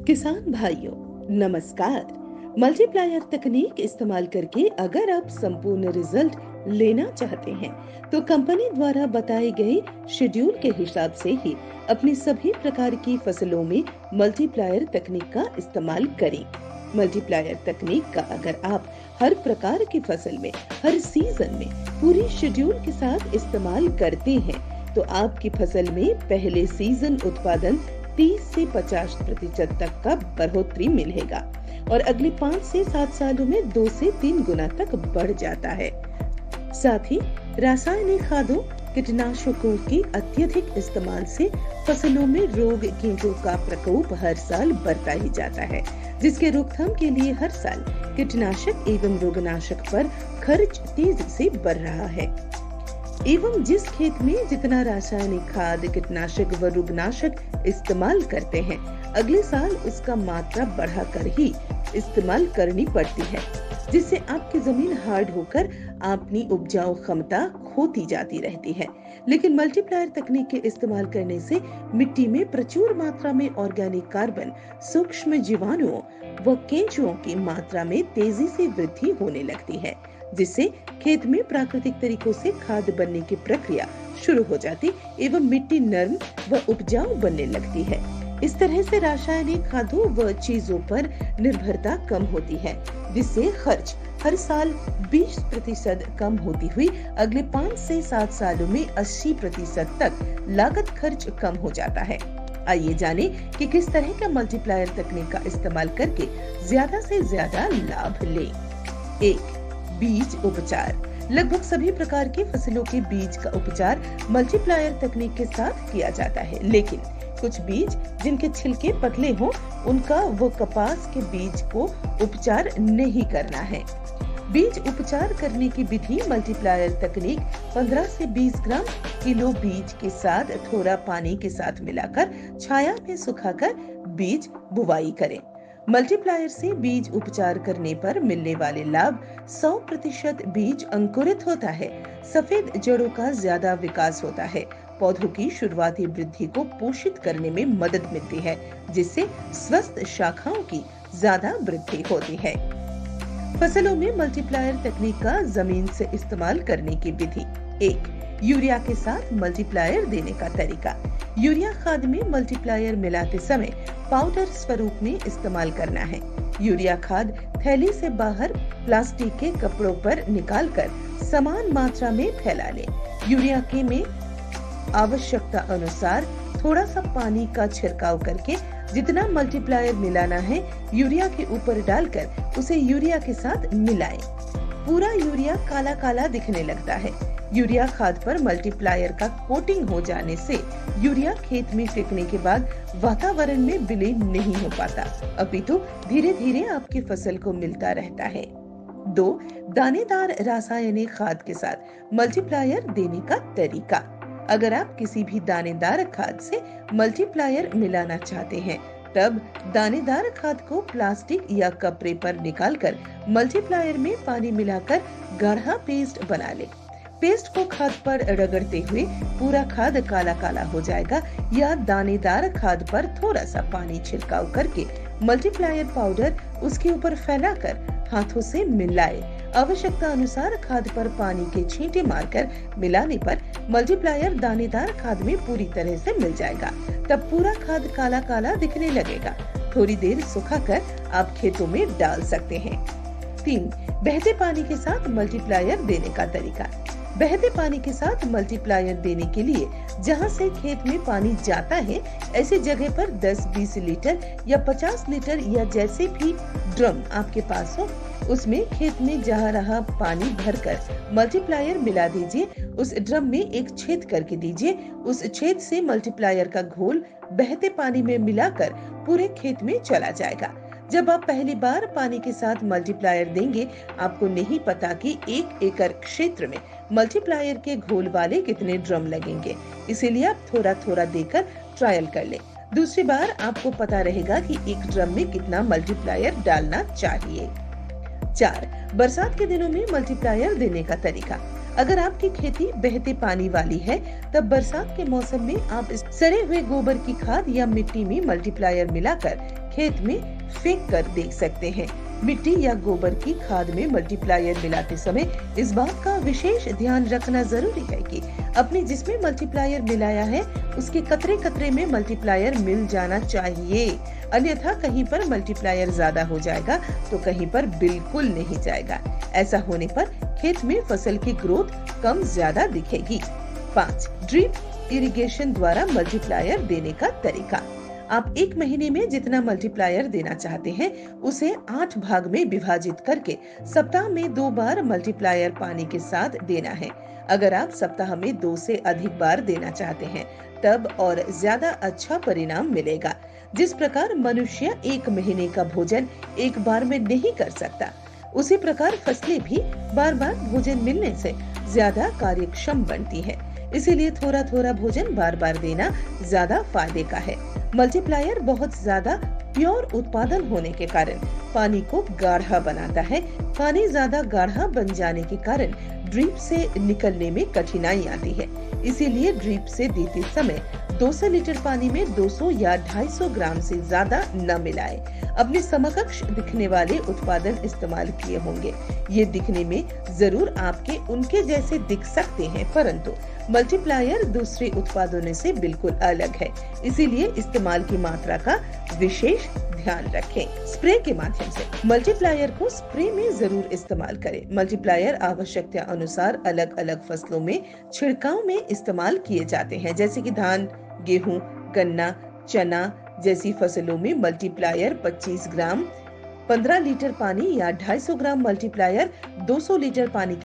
किसान भाइयों, नमस्कार। मल्टीप्लायर तकनीक इस्तेमाल करके अगर आप संपूर्ण रिजल्ट लेना चाहते हैं तो कंपनी द्वारा बताए गए शेड्यूल के हिसाब से ही अपनी सभी प्रकार की फसलों में मल्टीप्लायर तकनीक का इस्तेमाल करें। मल्टीप्लायर तकनीक का अगर आप हर प्रकार की फसल में हर सीजन में पूरी शेड्यूल के साथ इस्तेमाल करते हैं तो आपकी फसल में पहले सीजन उत्पादन 30 से 50% तक का बढ़ोतरी मिलेगा और अगले 5 से 7 सालों में 2 से 3 गुना तक बढ़ जाता है। साथ ही रासायनिक खादों कीटनाशकों के अत्यधिक इस्तेमाल से फसलों में रोग कीटों का प्रकोप हर साल बढ़ता ही जाता है, जिसके रोकथाम के लिए हर साल कीटनाशक एवं रोगनाशक पर खर्च तेजी से बढ़ रहा है एवं जिस खेत में जितना रासायनिक खाद कीटनाशक व रोगनाशक इस्तेमाल करते हैं अगले साल उसका मात्रा बढ़ाकर ही इस्तेमाल करनी पड़ती है, जिससे आपकी जमीन हार्ड होकर अपनी उपजाऊ क्षमता खोती जाती रहती है। लेकिन मल्टीप्लायर तकनीक के इस्तेमाल करने से मिट्टी में प्रचुर मात्रा में ऑर्गेनिक कार्बन, सूक्ष्म जीवाणुओं व केंचुओं की मात्रा में तेजी से वृद्धि होने लगती है, जिससे खेत में प्राकृतिक तरीकों से खाद बनने की प्रक्रिया शुरू हो जाती एवं मिट्टी नर्म व उपजाऊ बनने लगती है। इस तरह से रासायनिक खादों व चीजों पर निर्भरता कम होती है, जिससे खर्च हर साल 20% कम होती हुई अगले 5 से 7 सालों में 80% तक लागत खर्च कम हो जाता है। आइए जाने कि किस तरह का मल्टीप्लायर तकनीक का इस्तेमाल करके ज्यादा से ज्यादा लाभ लें। 1. बीज उपचार। लगभग सभी प्रकार की फसलों के बीज का उपचार मल्टीप्लायर तकनीक के साथ किया जाता है, लेकिन कुछ बीज जिनके छिलके पतले हों उनका व कपास के बीज को उपचार नहीं करना है। बीज उपचार करने की विधि मल्टीप्लायर तकनीक 15 से 20 ग्राम किलो बीज के साथ थोड़ा पानी के साथ मिलाकर छाया में सुखाकर बीज बुवाई करें। मल्टीप्लायर से बीज उपचार करने पर मिलने वाले लाभ 100% बीज अंकुरित होता है, सफेद जड़ों का ज्यादा विकास होता है, पौधों की शुरुआती वृद्धि को पोषित करने में मदद मिलती है, जिससे स्वस्थ शाखाओं की ज्यादा वृद्धि होती है। फसलों में मल्टीप्लायर तकनीक का जमीन से इस्तेमाल करने की विधि। 1. यूरिया के साथ मल्टीप्लायर देने का तरीका। यूरिया खाद में मल्टीप्लायर मिलाते समय पाउडर स्वरूप में इस्तेमाल करना है। यूरिया खाद थैली से बाहर प्लास्टिक के कपड़ों पर निकालकर समान मात्रा में फैला लें। यूरिया के में आवश्यकता अनुसार थोड़ा सा पानी का छिड़काव करके जितना मल्टीप्लायर मिलाना है यूरिया के ऊपर डालकर उसे यूरिया के साथ मिलाएं। पूरा यूरिया काला काला दिखने लगता है। यूरिया खाद पर मल्टीप्लायर का कोटिंग हो जाने से यूरिया खेत में फेंकने के बाद वातावरण में विलीन नहीं हो पाता, अपितु धीरे धीरे आपकी फसल को मिलता रहता है। 2. दानेदार रासायनिक खाद के साथ मल्टीप्लायर देने का तरीका। अगर आप किसी भी दानेदार खाद से मल्टीप्लायर मिलाना चाहते हैं तब दानेदार खाद को प्लास्टिक या कपड़े पर निकालकर मल्टीप्लायर में पानी मिलाकर गाढ़ा पेस्ट बना ले। पेस्ट को खाद पर रगड़ते हुए पूरा खाद काला काला हो जाएगा, या दानेदार खाद पर थोड़ा सा पानी छिड़काव करके मल्टीप्लायर पाउडर उसके ऊपर फैलाकर हाथों से मिलाए। आवश्यकता अनुसार खाद पर पानी के छींटे मारकर मिलाने पर मल्टीप्लायर दानेदार खाद में पूरी तरह से मिल जाएगा। तब पूरा खाद काला काला दिखने लगेगा। थोड़ी देर सुखाकर आप खेतों में डाल सकते हैं। 3. बहते पानी के साथ मल्टीप्लायर देने का तरीका। बहते पानी के साथ मल्टीप्लायर देने के लिए जहां से खेत में पानी जाता है ऐसी जगह पर 10-20 लीटर या 50 लीटर या जैसे भी ड्रम आपके पास हो उसमें खेत में जा रहा पानी भरकर मल्टीप्लायर मिला दीजिए। उस ड्रम में एक छेद करके दीजिए। उस छेद से मल्टीप्लायर का घोल बहते पानी में मिलाकर पूरे खेत में चला जाएगा। जब आप पहली बार पानी के साथ मल्टीप्लायर देंगे आपको नहीं पता कि 1 एकड़ क्षेत्र में मल्टीप्लायर के घोल वाले कितने ड्रम लगेंगे, इसीलिए आप थोड़ा थोड़ा देकर ट्रायल कर लें। दूसरी बार आपको पता रहेगा कि एक ड्रम में कितना मल्टीप्लायर डालना चाहिए। 4. बरसात के दिनों में मल्टीप्लायर देने का तरीका। अगर आपकी खेती बहते पानी वाली है, तब बरसात के मौसम में आप इस सड़े हुए गोबर की खाद या मिट्टी में मल्टीप्लायर मिलाकर खेत में फेंक कर देख सकते हैं। मिट्टी या गोबर की खाद में मल्टीप्लायर मिलाते समय इस बात का विशेष ध्यान रखना जरूरी है कि अपने जिसमें मल्टीप्लायर मिलाया है उसके कतरे कतरे में मल्टीप्लायर मिल जाना चाहिए, अन्यथा कहीं पर मल्टीप्लायर ज्यादा हो जाएगा तो कहीं पर बिल्कुल नहीं जाएगा। ऐसा होने पर खेत में फसल की ग्रोथ कम ज्यादा दिखेगी। 5. ड्रिप इरिगेशन द्वारा मल्टीप्लायर देने का तरीका। आप 1 महीने में जितना मल्टीप्लायर देना चाहते हैं उसे 8 भाग में विभाजित करके सप्ताह में 2 बार मल्टीप्लायर पानी के साथ देना है। अगर आप सप्ताह में 2 से अधिक बार देना चाहते हैं तब और ज्यादा अच्छा परिणाम मिलेगा। जिस प्रकार मनुष्य 1 महीने का भोजन एक बार में नहीं कर सकता, उसी प्रकार फसलें भी बार बार भोजन मिलने से ज्यादा कार्यक्षम बनती है। इसीलिए थोड़ा थोड़ा भोजन बार बार देना ज्यादा फायदे का है। मल्टीप्लायर बहुत ज्यादा प्योर उत्पादन होने के कारण पानी को गाढ़ा बनाता है। पानी ज्यादा गाढ़ा बन जाने के कारण ड्रिप से निकलने में कठिनाई आती है। इसीलिए ड्रिप से देते समय 200 लीटर पानी में 200 या 250 ग्राम से ज्यादा न मिलाएं। अपने समकक्ष दिखने वाले उत्पादन इस्तेमाल किए होंगे। ये दिखने में जरूर आपके उनके जैसे दिख सकते हैं, परंतु मल्टीप्लायर दूसरे उत्पादनों से बिल्कुल अलग है। इसीलिए इस्तेमाल की मात्रा का विशेष ध्यान रखें। स्प्रे के माध्यम से मल्टीप्लायर को स्प्रे में जरूर इस्तेमाल करें। मल्टीप्लायर आवश्यकता अनुसार अलग अलग फसलों में छिड़काव में इस्तेमाल किए जाते हैं, जैसे कि धान, गेहूं, गन्ना, चना जैसी फसलों में मल्टीप्लायर 25 ग्राम 15 लीटर पानी या 250 ग्राम मल्टीप्लायर 200 लीटर पानी